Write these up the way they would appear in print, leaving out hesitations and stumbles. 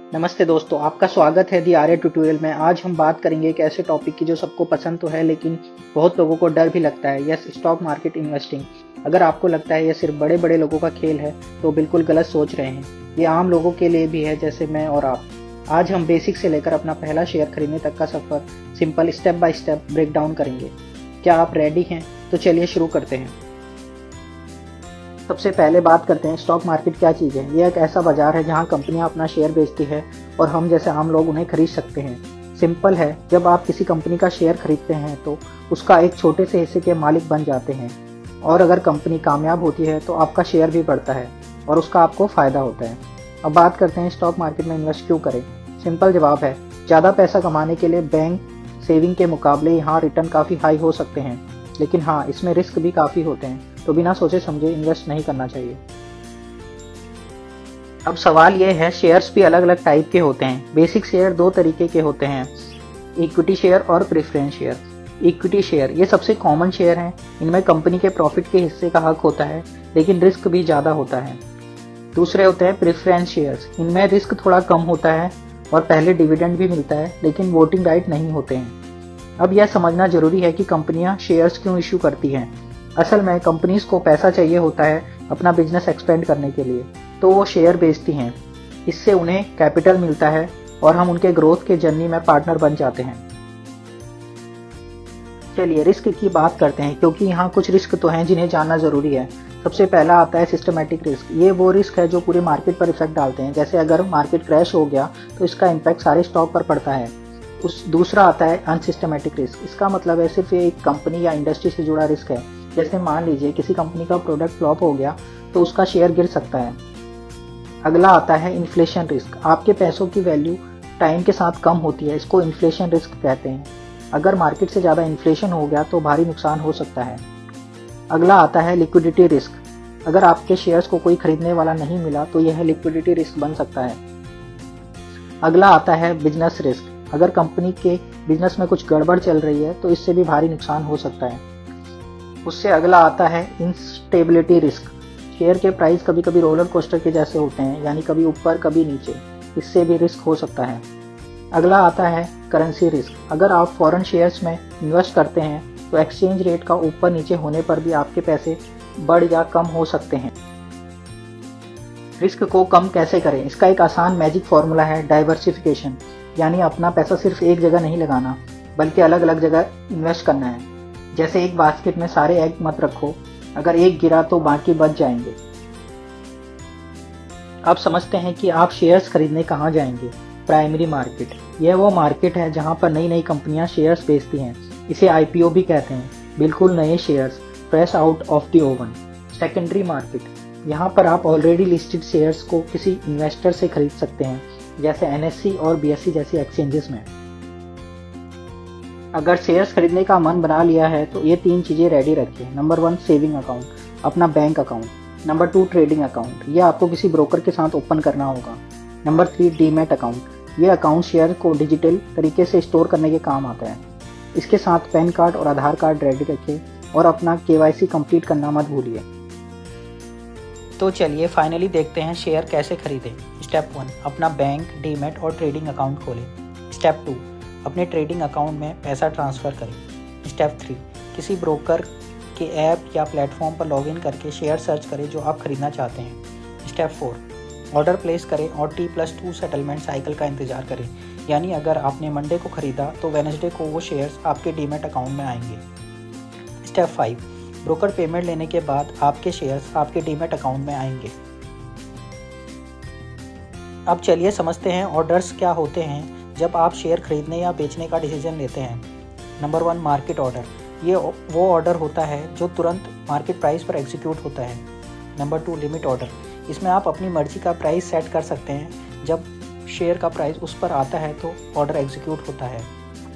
नमस्ते दोस्तों, आपका स्वागत है दी आर्य ट्यूटोरियल में। आज हम बात करेंगे एक ऐसे टॉपिक की जो सबको पसंद तो है लेकिन बहुत लोगों को डर भी लगता है। Yes, stock market investing. अगर आपको लगता है यह सिर्फ बड़े बड़े लोगों का खेल है तो बिल्कुल गलत सोच रहे हैं। ये आम लोगों के लिए भी है, जैसे मैं और आप। आज हम बेसिक से लेकर अपना पहला शेयर खरीदने तक का सफर simple step by step break down करेंगे। क्या आप रेडी हैं? तो चलिए शुरू करते हैं। सबसे पहले बात करते हैं स्टॉक मार्केट क्या चीज़ है। यह एक ऐसा बाजार है जहां कंपनियां अपना शेयर बेचती है और हम जैसे आम लोग उन्हें खरीद सकते हैं। सिंपल है, जब आप किसी कंपनी का शेयर खरीदते हैं तो उसका एक छोटे से हिस्से के मालिक बन जाते हैं, और अगर कंपनी कामयाब होती है तो आपका शेयर भी बढ़ता है और उसका आपको फ़ायदा होता है। अब बात करते हैं स्टॉक मार्केट में इन्वेस्ट क्यों करें। सिंपल जवाब है, ज़्यादा पैसा कमाने के लिए बैंक सेविंग के मुकाबले यहाँ रिटर्न काफ़ी हाई हो सकते हैं, लेकिन हाँ, इसमें रिस्क भी काफ़ी होते हैं, तो बिना सोचे समझे इन्वेस्ट नहीं करना चाहिए। अब सवाल यह है, शेयर्स भी अलग अलग टाइप के होते हैं। बेसिक शेयर दो तरीके के होते हैं, इक्विटी शेयर और प्रेफरेंस शेयर। इक्विटी शेयर ये सबसे कॉमन शेयर हैं। इनमें कंपनी के प्रॉफिट के हिस्से का हक होता है लेकिन रिस्क भी ज़्यादा होता है। दूसरे होते हैं प्रेफरेंस शेयर्स। इनमें रिस्क थोड़ा कम होता है और पहले डिविडेंड भी मिलता है लेकिन वोटिंग राइट नहीं होते हैं। अब यह समझना जरूरी है कि कंपनियां शेयर्स क्यों इशू करती हैं। असल में कंपनीज को पैसा चाहिए होता है अपना बिजनेस एक्सपेंड करने के लिए, तो वो शेयर बेचती हैं। इससे उन्हें कैपिटल मिलता है और हम उनके ग्रोथ के जर्नी में पार्टनर बन जाते हैं। चलिए रिस्क की बात करते हैं, क्योंकि यहाँ कुछ रिस्क तो हैं जिन्हें जानना जरूरी है। सबसे पहला आता है सिस्टमैटिक रिस्क। ये वो रिस्क है जो पूरे मार्केट पर इफेक्ट डालते हैं। जैसे अगर मार्केट क्रैश हो गया तो इसका इम्पैक्ट सारे स्टॉक पर पड़ता है। दूसरा आता है अनसिस्टमैटिक रिस्क। इसका मतलब है सिर्फ एक कंपनी या इंडस्ट्री से जुड़ा रिस्क है। जैसे मान लीजिए किसी कंपनी का प्रोडक्ट फ्लॉप हो गया तो उसका शेयर गिर सकता है। अगला आता है इन्फ्लेशन रिस्क। आपके पैसों की वैल्यू टाइम के साथ कम होती है, इसको इन्फ्लेशन रिस्क कहते हैं। अगर मार्केट से ज़्यादा इन्फ्लेशन हो गया तो भारी नुकसान हो सकता है। अगला आता है लिक्विडिटी रिस्क। अगर आपके शेयर्स को कोई खरीदने वाला नहीं मिला तो यह लिक्विडिटी रिस्क बन सकता है। अगला आता है बिजनेस रिस्क। अगर कंपनी के बिजनेस में कुछ गड़बड़ चल रही है तो इससे भी भारी नुकसान हो सकता है। उससे अगला आता है इंस्टेबिलिटी रिस्क। शेयर के प्राइस कभी कभी रोलर कोस्टर के जैसे होते हैं, यानी कभी ऊपर कभी नीचे, इससे भी रिस्क हो सकता है। अगला आता है करेंसी रिस्क। अगर आप फॉरेन शेयर्स में इन्वेस्ट करते हैं तो एक्सचेंज रेट का ऊपर नीचे होने पर भी आपके पैसे बढ़ या कम हो सकते हैं। रिस्क को कम कैसे करें, इसका एक आसान मैजिक फॉर्मूला है डाइवर्सिफिकेशन, यानी अपना पैसा सिर्फ एक जगह नहीं लगाना बल्कि अलग अलग जगह इन्वेस्ट करना है। जैसे एक बास्केट में सारे एग मत रखो, अगर एक गिरा तो बाकी बच जाएंगे। अब समझते हैं कि आप शेयर्स खरीदने कहाँ जाएंगे। प्राइमरी मार्केट, यह वो मार्केट है जहाँ पर नई नई कंपनियां शेयर्स बेचती हैं। इसे आईपीओ भी कहते हैं, बिल्कुल नए shares, fresh out of the oven. Secondary market, यहाँ पर आप ऑलरेडी लिस्टेड शेयर्स को किसी इन्वेस्टर से खरीद सकते हैं, जैसे एनएससी और बीएससी जैसी एक्सचेंजेस में। अगर शेयर्स खरीदने का मन बना लिया है तो ये तीन चीज़ें रेडी रखिए। नंबर 1 सेविंग अकाउंट, अपना bank account. Number 2 trading account, ये आपको किसी ब्रोकर के साथ ओपन करना होगा। नंबर 3 डीमैट अकाउंट, ये अकाउंट शेयर को डिजिटल तरीके से स्टोर करने के काम आता है। इसके साथ पैन कार्ड और आधार कार्ड रेडी रखिए और अपना केवाईसी कंप्लीट करना मत भूलिए। तो चलिए फाइनली देखते हैं शेयर कैसे खरीदें। स्टेप 1, अपना बैंक, डीमैट और ट्रेडिंग अकाउंट खोलें। स्टेप 2, अपने ट्रेडिंग अकाउंट में पैसा ट्रांसफ़र करें। स्टेप 3, किसी ब्रोकर के ऐप या प्लेटफॉर्म पर लॉगिन करके शेयर सर्च करें जो आप खरीदना चाहते हैं। स्टेप 4, ऑर्डर प्लेस करें और T+2 सेटलमेंट साइकिल का इंतज़ार करें, यानी अगर आपने मंडे को ख़रीदा तो वेडनेसडे को वो शेयर्स आपके डीमैट अकाउंट में आएंगे। स्टेप 5, ब्रोकर पेमेंट लेने के बाद आपके शेयर्स आपके डीमैट अकाउंट में आएंगे। अब चलिए समझते हैं ऑर्डर्स क्या होते हैं जब आप शेयर खरीदने या बेचने का डिसीजन लेते हैं। नंबर 1 मार्केट ऑर्डर, ये वो ऑर्डर होता है जो तुरंत मार्केट प्राइस पर एग्जीक्यूट होता है। नंबर 2 लिमिट ऑर्डर, इसमें आप अपनी मर्जी का प्राइस सेट कर सकते हैं, जब शेयर का प्राइस उस पर आता है तो ऑर्डर एग्जीक्यूट होता है।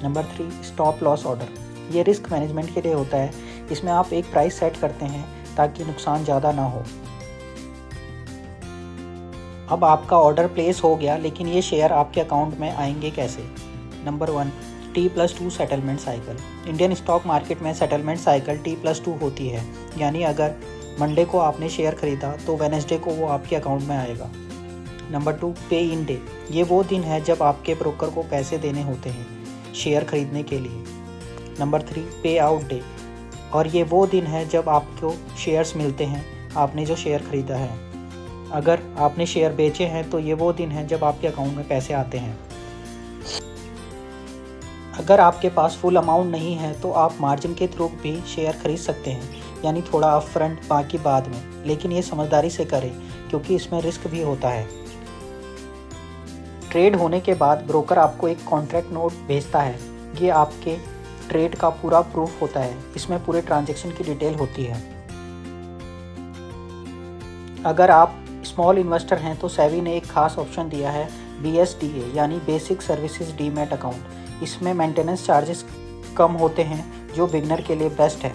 नंबर 3 स्टॉप लॉस ऑर्डर, ये रिस्क मैनेजमेंट के लिए होता है। इसमें आप एक प्राइस सेट करते हैं ताकि नुकसान ज़्यादा ना हो। अब आपका ऑर्डर प्लेस हो गया, लेकिन ये शेयर आपके अकाउंट में आएंगे कैसे। Number 1 T+2 settlement cycle. Indian stock market में सेटलमेंट साइकिल T+2 होती है, यानी अगर मंडे को आपने शेयर खरीदा तो वेडनेसडे को वो आपके अकाउंट में आएगा। नंबर 2, पे इन डे। ये वो दिन है जब आपके ब्रोकर को पैसे देने होते हैं शेयर खरीदने के लिए। नंबर 3, पे आउट डे, और ये वो दिन है जब आपको शेयर्स मिलते हैं, आपने जो शेयर खरीदा है। अगर आपने शेयर बेचे हैं तो ये वो दिन है जब आपके अकाउंट में पैसे आते हैं। अगर आपके पास फुल अमाउंट नहीं है तो आप मार्जिन के थ्रू भी शेयर खरीद सकते हैं, यानी थोड़ा अप फ्रंट बाकी बाद में, लेकिन ये समझदारी से करें क्योंकि इसमें रिस्क भी होता है। ट्रेड होने के बाद ब्रोकर आपको एक कॉन्ट्रैक्ट नोट भेजता है। ये आपके ट्रेड का पूरा प्रूफ होता है, इसमें पूरे ट्रांजैक्शन की डिटेल होती है। अगर आप स्मॉल इन्वेस्टर हैं तो सेबी ने एक खास ऑप्शन दिया है, BSDA यानी बेसिक सर्विसेज डीमैट अकाउंट। इसमें मेंटेनेंस चार्जेस कम होते हैं, जो बिगनर के लिए बेस्ट है।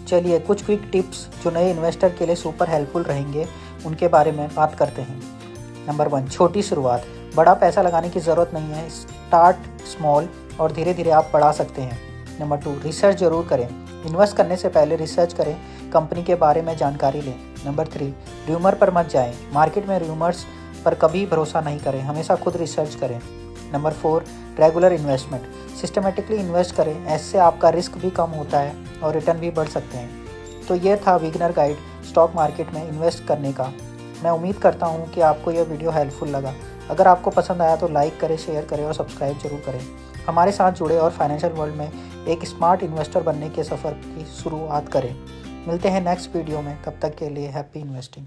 चलिए कुछ क्विक टिप्स जो नए इन्वेस्टर के लिए सुपर हेल्पफुल रहेंगे उनके बारे में बात करते हैं। नंबर 1, छोटी शुरुआत। बड़ा पैसा लगाने की ज़रूरत नहीं है, स्टार्ट स्मॉल और धीरे धीरे आप बढ़ा सकते हैं। नंबर 2, रिसर्च जरूर करें। इन्वेस्ट करने से पहले रिसर्च करें, कंपनी के बारे में जानकारी लें। नंबर 3, र्यूमर पर मत जाएं। मार्केट में र्यूमर्स पर कभी भरोसा नहीं करें, हमेशा खुद रिसर्च करें। Number 4, regular investment. Systematically invest करें, ऐसे आपका रिस्क भी कम होता है और रिटर्न भी बढ़ सकते हैं। तो ये था बिगिनर गाइड स्टॉक मार्केट में इन्वेस्ट करने का। मैं उम्मीद करता हूँ कि आपको यह वीडियो हेल्पफुल लगा। अगर आपको पसंद आया तो लाइक करें, शेयर करें और सब्सक्राइब जरूर करें। हमारे साथ जुड़े और फाइनेंशियल वर्ल्ड में एक स्मार्ट इन्वेस्टर बनने के सफ़र की शुरुआत करें। मिलते हैं नेक्स्ट वीडियो में, तब तक के लिए हैप्पी इन्वेस्टिंग।